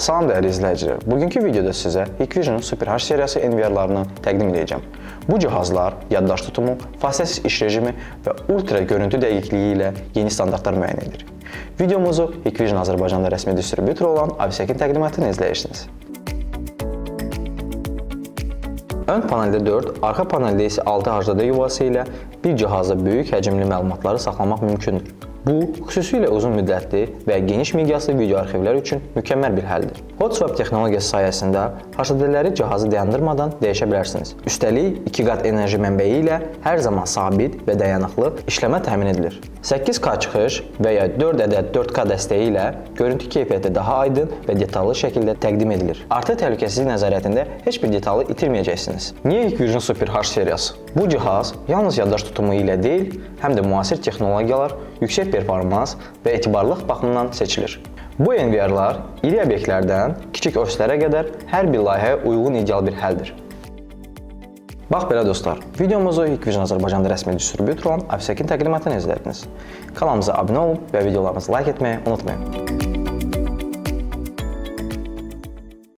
Salam dəyərli izləyicilər. Bugünkü videoda sizə Hikvision'un Super H seriyası NVR-larını təqdim edəcəm. Bu cihazlar yaddaş tutumu, fasiləsiz iş rejimi və ultra görüntü dəqiqliyi ilə yeni standartlar müəyyən edir. Videomuzu Hikvision Azərbaycanda rəsmi distributor olan Avisekin təqdimatını izləyirsiniz. Ön paneldə 4, arxa paneldə isə 6 HDD yuvası ilə bir cihazda böyük həcmli məlumatları saxlamaq mümkündür. Bu, xüsusilə uzun müddətli və geniş miqyaslı video arxivlər üçün mükəmməl bir həldir. HotSwap texnologiyası sayəsində HDD-ləri cihazı dayandırmadan dəyişə bilərsiniz. Üstəlik, 2 qat enerji mənbəyi ilə hər zaman sabit və dayanıqlı işləmə təmin edilir. 8K çıxış və ya 4 ədəd 4K dəstəyi ilə görüntü keyfiyyəti daha aydın və detallı şəkildə təqdim edilir. Artı təhlükəsizlik nəzarətində heç bir detalı itirməyəcəksiniz. Niyə Hikvision Super H seriyası? Bu cihaz yalnız yaddaş tutumu ilə deyil, həm də müasir texnologiyalar, yüksək performans və etibarlılıq baxımından seçilir. Bu NVR-lar iri obyektlərdən kiçik ofislərə qədər hər bir layihəyə uyğun ideal bir həldir. Bax belə dostlar, videomuzu Hikvision Azərbaycanda rəsmi distributor olan Avisekin təqdimatını izlədiniz. Kanalımıza abunə olun və videolarımızı like etməyi unutmayın.